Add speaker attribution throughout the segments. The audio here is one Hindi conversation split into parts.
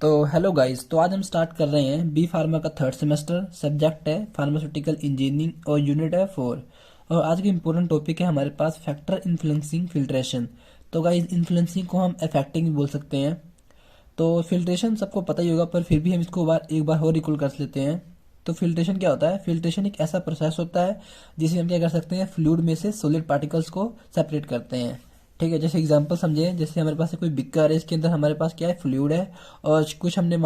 Speaker 1: तो हेलो गाइस, तो आज हम स्टार्ट कर रहे हैं बी फार्मा का थर्ड सेमेस्टर। सब्जेक्ट है फार्मास्यूटिकल इंजीनियरिंग और यूनिट है 4। और आज की इम्पोर्टेंट टॉपिक है हमारे पास फैक्टर इन्फ्लुएंसिंग फिल्ट्रेशन। तो गाइस, इन्फ्लुएंसिंग को हम अफेक्टिंग भी बोल सकते हैं। तो फिल्ट्रेशन सबको पता ही होगा, पर फिर भी हम इसको एक बार और रिकॉल कर लेते हैं। तो फिल्ट्रेशन क्या होता है? फिल्ट्रेशन एक ऐसा प्रोसेस होता है जिसे हम क्या कर सकते हैं, फ्लूइड में से सॉलिड पार्टिकल्स को सेपरेट करते हैं। ठीक है, जैसे एग्जांपल समझे, जैसे हमारे पास कोई बिकर है, इसके अंदर हमारे पास क्या है, फ्लूइड है। और कुछ हमने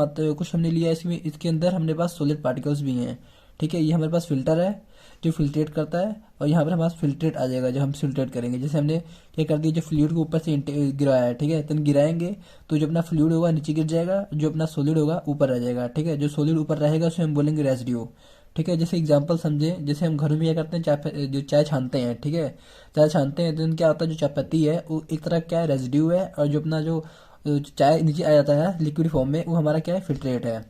Speaker 1: लिया है, इसमें इसके अंदर हमने पास सॉलिड पार्टिकल्स भी हैं। ठीक है, ये हमारे पास फिल्टर है जो फिल्ट्रेट करता है, और यहाँ पर हमारे पास फिल्ट्रेट आ जाएगा जो हम फिल्ट्रेट करेंगे। जैसे हमने क्या कर दिया, जो फ्लूइड को ऊपर से गिराया है, ठीक है, तो गिराएंगे तो जो अपना फ्लूइड होगा नीचे गिर जाएगा, जो अपना सॉलिड होगा ऊपर रह जाएगा। ठीक है, जो सॉलिड ऊपर रहेगा उसे हम बोलेंगे रेसिड्यू। ठीक है, जैसे एग्जांपल समझे, जैसे हम घरों में क्या करते हैं, जो चाय छानते हैं, ठीक है, चाय छानते हैं तो क्या होता है, जो चायपत्ती है वो एक तरह क्या है, रेसिड्यू है, और जो अपना जो चाय नीचे आ जाता है लिक्विड फॉर्म में, वो हमारा क्या है, फिल्ट्रेट है।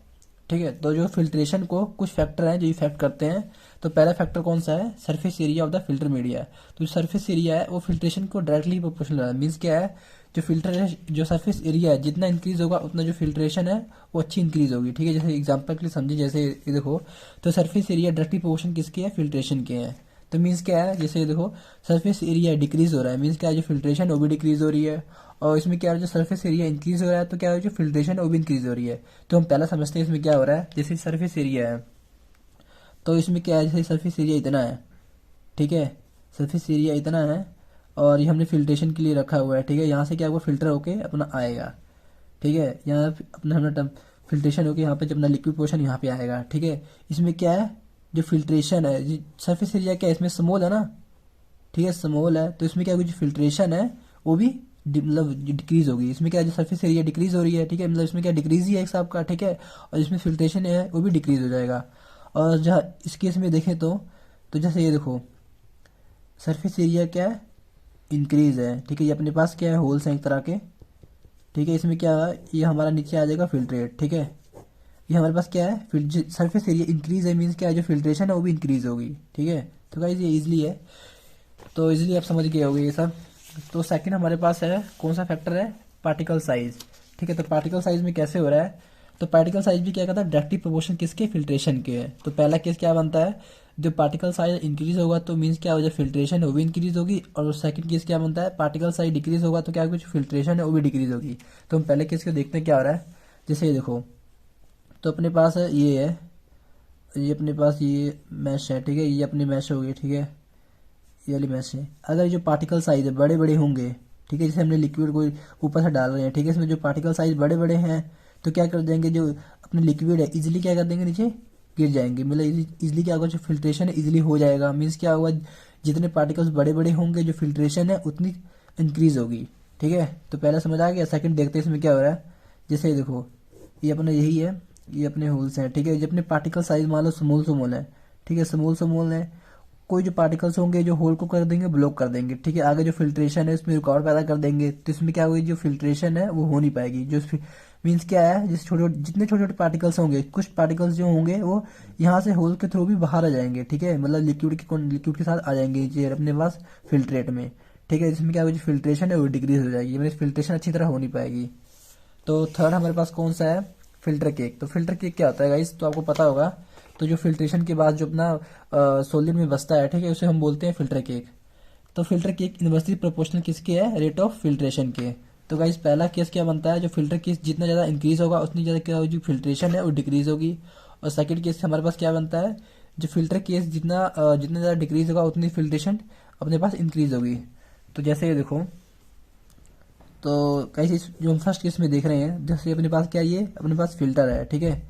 Speaker 1: ठीक है, तो जो फिल्ट्रेशन को कुछ फैक्टर हैं जो इफेक्ट करते हैं। तो पहला फैक्टर कौन सा है? Surface area of the filter media. तो जो सरफेस एरिया है वो फिल्ट्रेशन को डायरेक्टली प्रोपोर्शनल है। मीन्स क्या है, जो फिल्टर जो सरफेस एरिया है जितना इंक्रीज होगा उतना जो फिल्ट्रेशन है वो अच्छी इंक्रीज होगी। ठीक है, जैसे एग्जांपल के लिए समझिए, जैसे ये देखो, तो सरफेस एरिया डायरेक्टली प्रोपोर्शन किसके है, फिल्ट्रेशन के हैं। तो मीन्स क्या है, जैसे ये देखो, सरफेस एरिया डिक्रीज हो रहा है, मीन्स क्या है, जो फिल्ट्रेशन वो भी डिक्रीज हो रही है। और इसमें क्या है, जो सरफेस एरिया इंक्रीज हो रहा है तो क्या है, जो फिल्ट्रेशन है वो भी इंक्रीज हो रही है। तो हम पहला समझते हैं इसमें क्या हो रहा है। जैसे सरफेस एरिया है, तो इसमें क्या है, जैसे सरफेस एरिया इतना है, ठीक है, सरफेस एरिया इतना है, और ये हमने फिल्ट्रेशन के लिए रखा हुआ है। ठीक है, यहाँ से क्या होगा, फिल्टर होके अपना आएगा। ठीक है, यहाँ अपना हमने फिल्ट्रेशन होके यहाँ पे जब अपना लिक्विड पोर्शन यहाँ पे आएगा। ठीक है, इसमें क्या है, जो फिल्ट्रेशन है, सरफेस एरिया क्या है, इसमें स्मॉल है ना, ठीक है, स्मॉल है, तो इसमें क्या होगी, जो फिल्ट्रेशन है वो भी मतलब डिक्रीज होगी। इसमें क्या है, जो सरफेस एरिया डिक्रीज हो रही है, ठीक है, मतलब इसमें क्या डिक्रीज ही है एक हिसाब का। ठीक है, और इसमें फिल्ट्रेशन है वो भी डिक्रीज हो जाएगा। और जहाँ इस केस में देखें तो जैसे ये देखो, सरफेस एरिया क्या है, इंक्रीज है। ठीक है, ये अपने पास क्या है, होल्स हैं एक तरह के। ठीक है, इसमें क्या है, ये हमारा नीचे आ जाएगा फिल्ट्रेट। ठीक है, ये हमारे पास क्या है, सरफेस एरिया इंक्रीज है, मीन्स क्या है, जो फिल्ट्रेशन है वो भी इंक्रीज होगी। ठीक है, तो गाइस ये इजिली है, तो इजीली आप समझ गए होंगे ये सब। तो सेकंड हमारे पास है, कौन सा फैक्टर है, पार्टिकल साइज। ठीक है, तो पार्टिकल साइज में कैसे हो रहा है, तो पार्टिकल साइज भी क्या कहता है, डायरेक्टली प्रोपोर्शन किसके, फिल्ट्रेशन के है। तो पहला केस क्या बनता है, जो पार्टिकल साइज इंक्रीज होगा तो मीन्स क्या होगा, जो फिल्ट्रेशन है वो भी इंक्रीज होगी। और सेकंड केस क्या बनता है, पार्टिकल साइज डिक्रीज होगा तो क्या होगा, जो फिल्ट्रेशन है वो भी डिक्रीज होगी। तो हम पहले केस को देखते हैं क्या हो रहा है। जैसे ये देखो, तो अपने पास है, ये अपने पास ये मैश है। ठीक है, ये अपनी मैश होगी। ठीक है, ये वाली मैश है। अगर जो पार्टिकल साइज है बड़े बड़े होंगे, ठीक है, जैसे हमने लिक्विड को ऊपर से डाल रहे हैं, ठीक है, इसमें जो पार्टिकल साइज बड़े बड़े हैं तो क्या कर देंगे, जो अपने लिक्विड है इजिली क्या कर देंगे, नीचे गिर जाएंगे। मतलब इजिली क्या होगा, जो फिल्ट्रेशन है इजिली हो जाएगा। मीन्स क्या होगा, जितने पार्टिकल्स बड़े बड़े होंगे जो फिल्ट्रेशन है उतनी इंक्रीज होगी। ठीक है, तो पहला समझ आ गया। सेकंड देखते हैं इसमें क्या हो रहा है। जैसे ये देखो, ये अपना यही है, ये अपने होल्स हैं। ठीक है, ये अपने पार्टिकल साइज मान लो स्मॉल स्मॉल है। ठीक है, स्मॉल स्मॉल है, कोई जो पार्टिकल्स होंगे जो होल को कर देंगे, ब्लॉक कर देंगे। ठीक है, आगे जो फिल्ट्रेशन है उसमें रुकावट पैदा कर देंगे, तो इसमें क्या होगी, जो फिल्ट्रेशन है वो हो नहीं पाएगी। जो मीन्स क्या है, जितने छोटे छोटे पार्टिकल्स होंगे, कुछ पार्टिकल्स जो होंगे वो यहाँ से होल के थ्रू भी बाहर आ जाएंगे। ठीक है, मतलब लिक्विड के साथ आ जाएंगे नीचे अपने पास फिल्ट्रेट में। ठीक है, इसमें क्या होगी, जो फिल्ट्रेशन है वो डिक्रीज हो जाएगी, मतलब फिल्ट्रेशन अच्छी तरह हो नहीं पाएगी। तो थर्ड हमारे पास कौन सा है, फिल्टर केक। तो फिल्टर केक क्या होता है गाइस, तो आपको पता होगा। तो जो फिल्ट्रेशन के बाद जो अपना सॉलिड में बचता है, ठीक है, उसे हम बोलते हैं फिल्टर केक। तो फिल्टर केक इन्वर्सली प्रोपोर्शनल किसके है, रेट ऑफ फिल्ट्रेशन के। तो गाइस पहला केस क्या बनता है, जो फिल्टर केस जितना ज़्यादा इंक्रीज होगा उतनी ज़्यादा क्या होगी, जो फिल्ट्रेशन है वो डिक्रीज होगी। और सेकंड केस हमारे पास क्या बनता है, जो फिल्टर केस जितना ज़्यादा डिक्रीज होगा उतनी फिल्ट्रेशन अपने पास इंक्रीज होगी। तो जैसे ये देखो, तो कैसे जो हम फर्स्ट केस में देख रहे हैं, जैसे अपने पास क्या है, ये अपने पास फिल्टर है। ठीक है,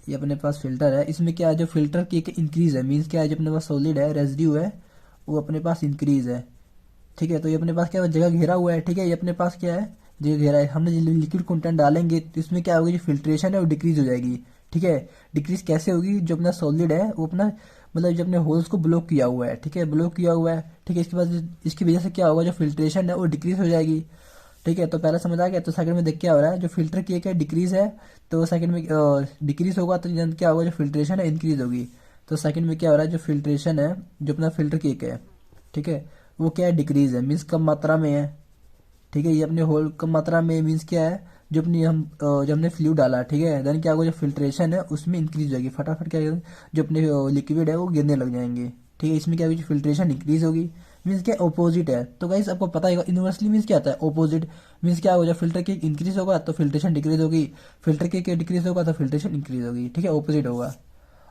Speaker 1: ये अपने पास फिल्टर है, इसमें क्या है, जो फिल्टर की एक इंक्रीज है, मीन्स क्या है, जो अपने पास सॉलिड है, रेजिड्यू है, वो अपने पास इंक्रीज है। ठीक है, तो ये अपने पास क्या है, जगह घेरा हुआ है। ठीक है, ये अपने पास क्या है, जगह घेरा है, हमने लिक्विड कंटेंट डालेंगे तो इसमें क्या होगी, जो फिल्ट्रेशन है वो डिक्रीज हो जाएगी। ठीक है, डिक्रीज कैसे होगी, जो अपना सॉलिड है वो अपना मतलब जो अपने होल्स को ब्लॉक किया हुआ है। ठीक है, ब्लॉक किया हुआ है। ठीक है, इसके बाद इसकी वजह से क्या होगा, जो फिल्ट्रेशन है वो डिक्रीज हो जाएगी। ठीक है, तो पहला समझ आ गया। तो सेकंड में देख क्या हो रहा है, जो फिल्टर की क्या डिक्रीज है, तो सेकंड में डिक्रीज होगा तो क्या होगा, जो फिल्ट्रेशन है इंक्रीज होगी। तो सेकंड में क्या हो रहा है, जो फिल्ट्रेशन है, जो अपना फिल्टर केक है, ठीक है, वो क्या है, डिक्रीज है, मीन्स कम मात्रा में है। ठीक है, ये अपने होल कम मात्रा में मीन्स क्या है, जो अपनी हम जब हमने फ्लूइड डाला, ठीक है, देन क्या होगा, जो फिल्ट्रेशन है उसमें इंक्रीज हो जाएगी, फटाफट क्या होगा, जो अपने लिक्विड है वो गिरने लग जाएंगे, ठीक है। इसमें क्या होगी, फिल्ट्रेशन इंक्रीज होगी, मीन्स क्या ऑपोजिट है। तो गाइस आपको पता है यूनिवर्सली मीन्स क्या आता है, ऑपोजिट। मीन्स क्या होगा, जब फिल्टर की इंक्रीज होगा तो फिल्ट्रेशन डिक्रीज होगी, फिल्टर की डिक्रीज होगा तो फिल्ट्रेशन इंक्रीज होगी, ठीक है, ऑपोजिट होगा।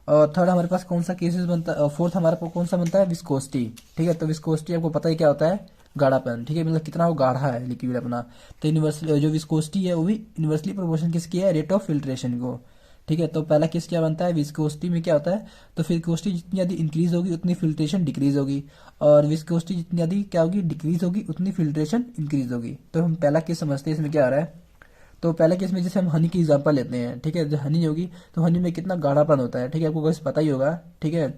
Speaker 1: और थर्ड हमारे पास कौन सा केसेस बनता है, फोर्थ हमारे पास कौन सा बनता है, विस्कोसिटी, ठीक है। तो विस्कोसिटी आपको पता ही क्या होता है, गाढ़ापन, ठीक है, मतलब कितना वो गाढ़ा है लिक्विड अपना। तो यूनिवर्सली जो विस्कोसिटी है वो भी यूनिवर्सली प्रोपोर्शन किसकी है, रेट ऑफ फिल्ट्रेशन को, ठीक है। तो पहला केस क्या बनता है, विस्कोसिटी में क्या होता है, तो विस्कोसिटी जितनी ज़्यादा इंक्रीज होगी उतनी फिल्ट्रेशन डिक्रीज होगी, और विस्कोसिटी जितनी ज़्यादा क्या होगी, डिक्रीज होगी, उतनी फिल्ट्रेशन इंक्रीज होगी। तो हम पहला केस समझते हैं इसमें क्या आ रहा है। तो पहले केस में जैसे हम हनी की एग्जांपल लेते हैं, ठीक है, जो हनी होगी तो हनी में कितना गाढ़ापन होता है, ठीक है, आपको बस पता ही होगा, ठीक है।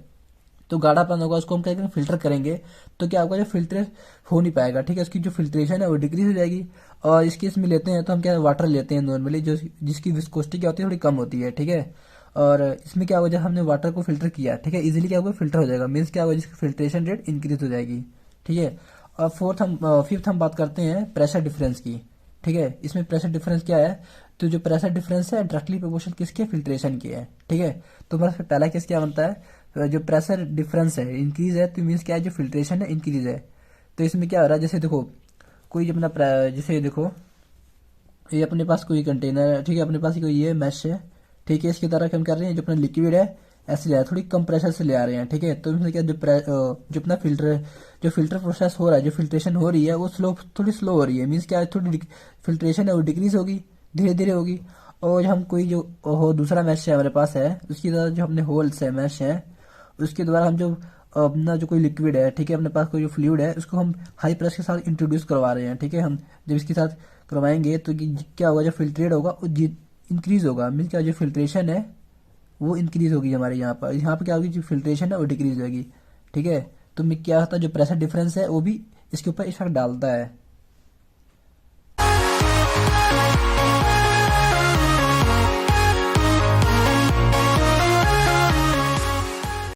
Speaker 1: तो गाढ़ापन होगा, उसको हम क्या करेंगे, फिल्टर करेंगे, तो क्या होगा, जो फिल्टर हो नहीं पाएगा, ठीक है, उसकी जो फिल्ट्रेशन है वो डिक्रीज हो जाएगी। और इस केस में लेते हैं तो हम क्या वाटर लेते हैं नॉर्मली, जो जिसकी विस्कोसिटी क्या होती है, थोड़ी कम होती है, ठीक है। और इसमें क्या होगा, जब हमने वाटर को फिल्टर किया, ठीक है, इजीली क्या होगा, फिल्टर हो जाएगा, मीन्स क्या होगा, जिसकी फिल्ट्रेशन रेट इंक्रीज हो जाएगी, ठीक है। और फिफ्थ हम बात करते हैं प्रेशर डिफरेंस की, ठीक है। इसमें प्रेशर डिफरेंस क्या है, तो जो प्रेशर डिफरेंस है डायरेक्टली प्रोपोर्शन किसके, फिल्ट्रेशन की है, ठीक है। तो हमारा पहला केस क्या बनता है, जो प्रेशर डिफरेंस है इंक्रीज है, तो मीन्स क्या है, जो फिल्ट्रेशन है इंक्रीज है। तो इसमें क्या हो रहा है, जैसे देखो कोई अपना जैसे देखो ये अपने पास कोई कंटेनर है, ठीक है, अपने पास कोई ये मैश है, ठीक है, इसकी तरह हम कर रहे हैं, जो अपना लिक्विड है ऐसे ले आ रहे हैं, थोड़ी कम प्रेशर से ले आ रहे हैं, ठीक है। तो इसमें क्या जो अपना फिल्टर प्रोसेस हो रहा है, जो फिल्ट्रेशन हो रही है वो थोड़ी स्लो हो रही है, मीन्स क्या है, थोड़ी फिल्ट्रेशन है वो डिक्रीज होगी, धीरे धीरे होगी। और हम कोई जो हो दूसरा मैश है हमारे पास है, उसकी तरह जो अपने होल्स है मैश है, उसके द्वारा हम जो अपना जो कोई लिक्विड है, ठीक है, अपने पास कोई जो फ्लूइड है उसको हम हाई प्रेशर के साथ इंट्रोड्यूस करवा रहे हैं, ठीक है। हम जब इसके साथ करवाएंगे तो क्या होगा, जो फिल्ट्रेट होगा वो इंक्रीज होगा, मीन्स क्या, जो फिल्ट्रेशन है वो इंक्रीज होगी हमारे यहाँ पर क्या होगी, जो फिल्ट्रेशन है वो डिक्रीज होगी, ठीक है। तो क्या होता है, जो प्रेशर डिफरेंस है वो भी इसके ऊपर इफेक्ट डालता है,